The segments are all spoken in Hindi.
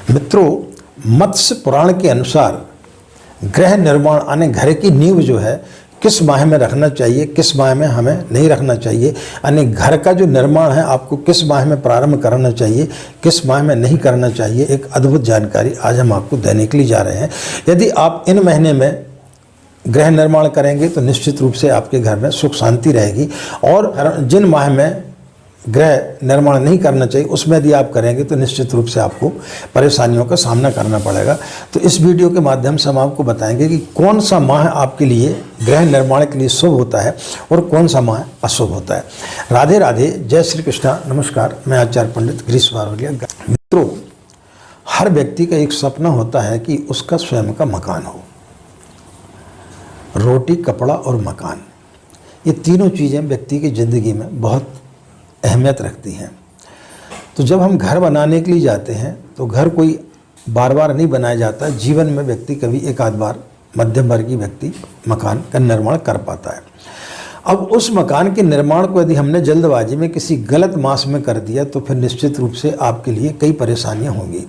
मित्रों, मत्स्य पुराण के अनुसार गृह निर्माण यानी घर की नींव जो है किस माह में रखना चाहिए, किस माह में हमें नहीं रखना चाहिए, यानी घर का जो निर्माण है आपको किस माह में प्रारंभ करना चाहिए, किस माह में नहीं करना चाहिए, एक अद्भुत जानकारी आज हम आपको देने के लिए जा रहे हैं। यदि आप इन महीने में गृह निर्माण करेंगे तो निश्चित रूप से आपके घर में सुख शांति रहेगी, और जिन माह में गृह निर्माण नहीं करना चाहिए उसमें यदि आप करेंगे तो निश्चित रूप से आपको परेशानियों का सामना करना पड़ेगा। तो इस वीडियो के माध्यम से हम आपको बताएंगे कि कौन सा माह आपके लिए गृह निर्माण के लिए शुभ होता है और कौन सा माह अशुभ होता है। राधे राधे, जय श्री कृष्णा, नमस्कार। मैं आचार्य पंडित गिरीश वारोलिया। मित्रों, हर व्यक्ति का एक सपना होता है कि उसका स्वयं का मकान हो। रोटी, कपड़ा और मकान, ये तीनों चीज़ें व्यक्ति की ज़िंदगी में बहुत अहमियत रखती हैं। तो जब हम घर बनाने के लिए जाते हैं तो घर कोई बार बार नहीं बनाया जाता। जीवन में व्यक्ति कभी एक आध बार, मध्यम वर्गीय व्यक्ति मकान का निर्माण कर पाता है। अब उस मकान के निर्माण को यदि हमने जल्दबाजी में किसी गलत मास में कर दिया तो फिर निश्चित रूप से आपके लिए कई परेशानियां होंगी।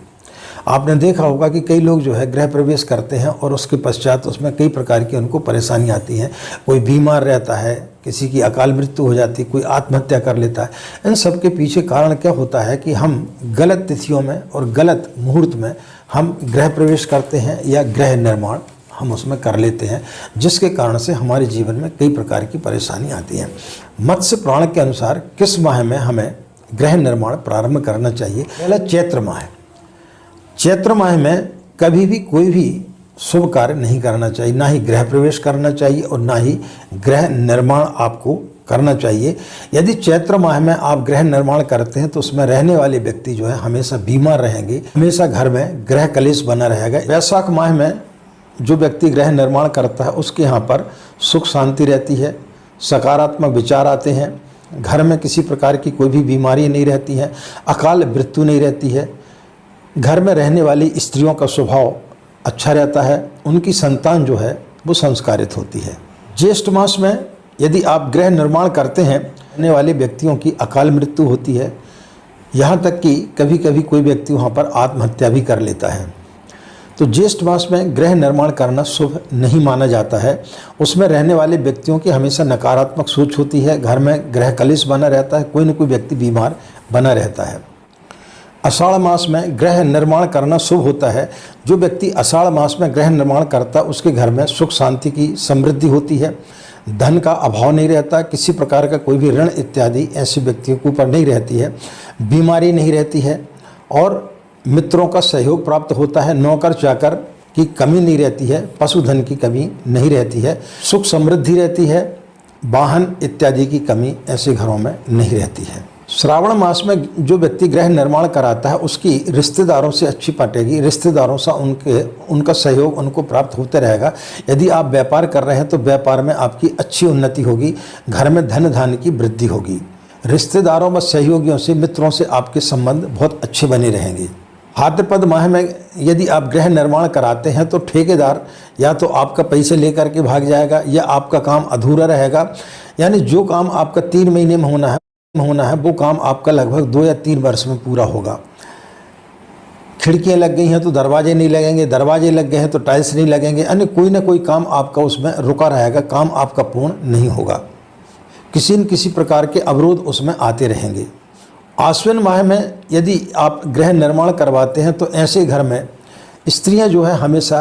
आपने देखा होगा कि कई लोग जो है गृह प्रवेश करते हैं और उसके पश्चात उसमें कई प्रकार की उनको परेशानी आती हैं। कोई बीमार रहता है, किसी की अकाल मृत्यु हो जाती है, कोई आत्महत्या कर लेता है। इन सब के पीछे कारण क्या होता है कि हम गलत तिथियों में और गलत मुहूर्त में हम गृह प्रवेश करते हैं या गृह निर्माण हम उसमें कर लेते हैं, जिसके कारण से हमारे जीवन में कई प्रकार की परेशानी आती है। मत्स्य पुराण के अनुसार किस माह में हमें गृह निर्माण प्रारंभ करना चाहिए? पहला चैत्र माह है। चैत्र माह में कभी भी कोई भी शुभ कार्य नहीं करना चाहिए, ना ही गृह प्रवेश करना चाहिए और ना ही गृह निर्माण आपको करना चाहिए। यदि चैत्र माह में आप गृह निर्माण करते हैं तो उसमें रहने वाले व्यक्ति जो है हमेशा बीमार रहेंगे, हमेशा घर में गृह कलेश बना रहेगा। वैशाख माह में जो व्यक्ति गृह निर्माण करता है उसके यहाँ पर सुख शांति रहती है, सकारात्मक विचार आते हैं, घर में किसी प्रकार की कोई भी बीमारी नहीं रहती है, अकाल मृत्यु नहीं रहती है, घर में रहने वाली स्त्रियों का स्वभाव अच्छा रहता है, उनकी संतान जो है वो संस्कारित होती है। ज्येष्ठ मास में यदि आप गृह निर्माण करते हैं, रहने वाले व्यक्तियों की अकाल मृत्यु होती है, यहाँ तक कि कभी कभी कोई व्यक्ति वहाँ पर आत्महत्या भी कर लेता है। तो ज्येष्ठ मास में गृह निर्माण करना शुभ नहीं माना जाता है। उसमें रहने वाले व्यक्तियों की हमेशा नकारात्मक सोच होती है, घर में गृह कलेश बना रहता है, कोई न कोई व्यक्ति बीमार बना रहता है। आषाढ़ मास में गृह निर्माण करना शुभ होता है। जो व्यक्ति आषाढ़ मास में गृह निर्माण करता है उसके घर में सुख शांति की समृद्धि होती है, धन का अभाव नहीं रहता, किसी प्रकार का कोई भी ऋण इत्यादि ऐसे व्यक्तियों के ऊपर नहीं रहती है, बीमारी नहीं रहती है और मित्रों का सहयोग प्राप्त होता है, नौकर चाकर की कमी नहीं रहती है, पशुधन की कमी नहीं रहती है, सुख समृद्धि रहती है, वाहन इत्यादि की कमी ऐसे घरों में नहीं रहती है। श्रावण मास में जो व्यक्ति गृह निर्माण कराता है उसकी रिश्तेदारों से अच्छी पटेगी, रिश्तेदारों से उनका सहयोग उनको प्राप्त होते रहेगा। यदि आप व्यापार कर रहे हैं तो व्यापार में आपकी अच्छी उन्नति होगी, घर में धन धान्य की वृद्धि होगी, रिश्तेदारों व सहयोगियों से, मित्रों से आपके संबंध बहुत अच्छे बने रहेंगे। भाद्रपद माह में यदि आप गृह निर्माण कराते हैं तो ठेकेदार या तो आपका पैसे लेकर के भाग जाएगा या आपका काम अधूरा रहेगा। यानी जो काम आपका 3 महीने में होना है वो काम आपका लगभग 2 या 3 वर्ष में पूरा होगा। खिड़कियां लग गई हैं तो दरवाजे नहीं लगेंगे, दरवाजे लग गए हैं तो टाइल्स नहीं लगेंगे, यानी कोई ना कोई काम आपका उसमें रुका रहेगा, काम आपका पूर्ण नहीं होगा, किसी न किसी प्रकार के अवरोध उसमें आते रहेंगे। आश्विन माह में यदि आप गृह निर्माण करवाते हैं तो ऐसे घर में स्त्रियां जो है हमेशा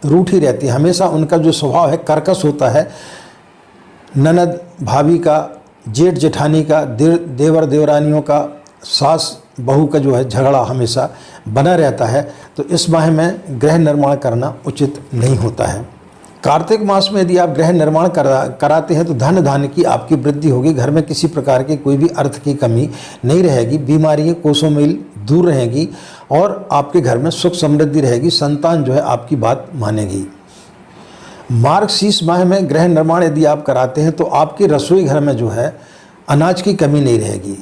रूठी रहती हैं, हमेशा उनका जो स्वभाव है कर्कश होता है। ननद भाभी का, जेठ जेठानी का, देवर देवरानियों का, सास बहू का जो है झगड़ा हमेशा बना रहता है। तो इस माह में गृह निर्माण करना उचित नहीं होता है। कार्तिक मास में यदि आप गृह निर्माण कराते हैं तो धन धान्य की आपकी वृद्धि होगी, घर में किसी प्रकार की कोई भी अर्थ की कमी नहीं रहेगी, बीमारियां कोसों मील दूर रहेंगी और आपके घर में सुख समृद्धि रहेगी, संतान जो है आपकी बात मानेगी। मार्गशीर्ष माह में गृह निर्माण यदि आप कराते हैं तो आपके रसोई घर में जो है अनाज की कमी नहीं रहेगी,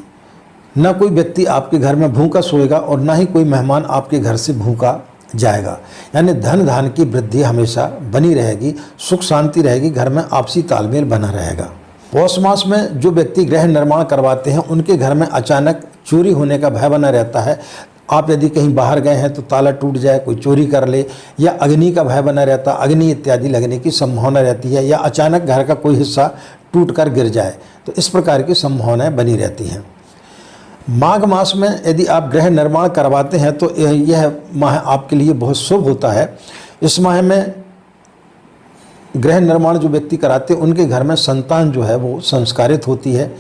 न कोई व्यक्ति आपके घर में भूखा सोएगा और ना ही कोई मेहमान आपके घर से भूखा जाएगा। यानी धन धान्य की वृद्धि हमेशा बनी रहेगी, सुख शांति रहेगी, घर में आपसी तालमेल बना रहेगा। पौष मास में जो व्यक्ति गृह निर्माण करवाते हैं उनके घर में अचानक चोरी होने का भय बना रहता है, आप यदि कहीं बाहर गए हैं तो ताला टूट जाए, कोई चोरी कर ले, या अग्नि का भय बना रहता, अग्नि इत्यादि लगने की संभावना रहती है, या अचानक घर का कोई हिस्सा टूटकर गिर जाए, तो इस प्रकार की संभावनाएं बनी रहती हैं। माघ मास में यदि आप गृह निर्माण करवाते हैं तो यह माह आपके लिए बहुत शुभ होता है। इस माह में गृह निर्माण जो व्यक्ति कराते हैं उनके घर में संतान जो है वो संस्कारित होती है।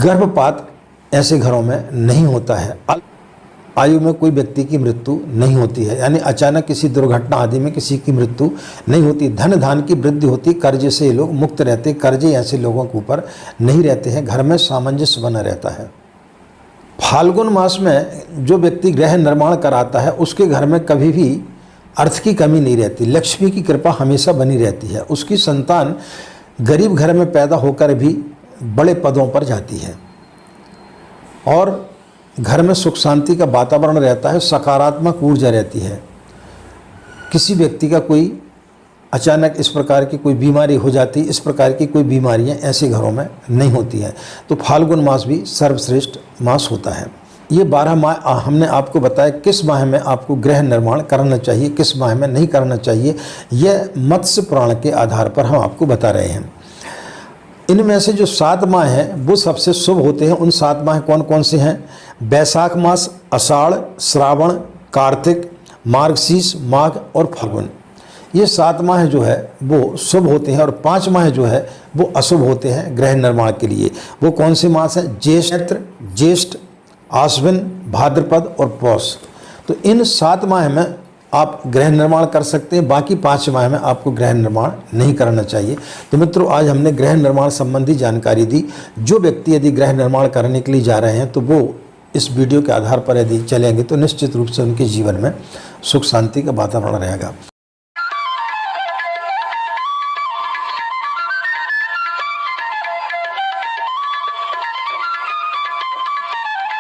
गर्भपात ऐसे घरों में नहीं होता है। आयु में कोई व्यक्ति की मृत्यु नहीं होती है, यानी अचानक किसी दुर्घटना आदि में किसी की मृत्यु नहीं होती। धन धान की वृद्धि होती, कर्जे से ये लोग मुक्त रहते, कर्जे ऐसे लोगों के ऊपर नहीं रहते हैं, घर में सामंजस्य बना रहता है। फाल्गुन मास में जो व्यक्ति गृह निर्माण कराता है उसके घर में कभी भी अर्थ की कमी नहीं रहती, लक्ष्मी की कृपा हमेशा बनी रहती है। उसकी संतान गरीब घर में पैदा होकर भी बड़े पदों पर जाती है और घर में सुख शांति का वातावरण रहता है, सकारात्मक ऊर्जा रहती है। किसी व्यक्ति का कोई अचानक इस प्रकार की कोई बीमारी हो जाती, इस प्रकार की कोई बीमारियां ऐसे घरों में नहीं होती हैं। तो फाल्गुन मास भी सर्वश्रेष्ठ मास होता है। ये 12 माह हमने आपको बताया किस माह में आपको गृह निर्माण करना चाहिए, किस माह में नहीं करना चाहिए। यह मत्स्य पुराण के आधार पर हम आपको बता रहे हैं। इनमें से जो 7 माह हैं वो सबसे शुभ होते हैं। उन 7 माह कौन कौन से हैं? बैसाख मास, आषाढ़, श्रावण, कार्तिक, मार्गशीर्ष, माघ और फाल्गुन। ये 7 माह जो है वो शुभ होते हैं और 5 माह जो है वो अशुभ होते हैं गृह निर्माण के लिए। वो कौन से मास हैं? ज्येष्ठ, आश्विन, भाद्रपद और पौष। तो इन 7 माह में आप गृह निर्माण कर सकते हैं, बाकी 5 माह में आपको गृह निर्माण नहीं करना चाहिए। तो मित्रों, आज हमने गृह निर्माण संबंधी जानकारी दी। जो व्यक्ति यदि गृह निर्माण करने के लिए जा रहे हैं तो वो इस वीडियो के आधार पर यदि चलेंगे तो निश्चित रूप से उनके जीवन में सुख शांति का वातावरण रहेगा।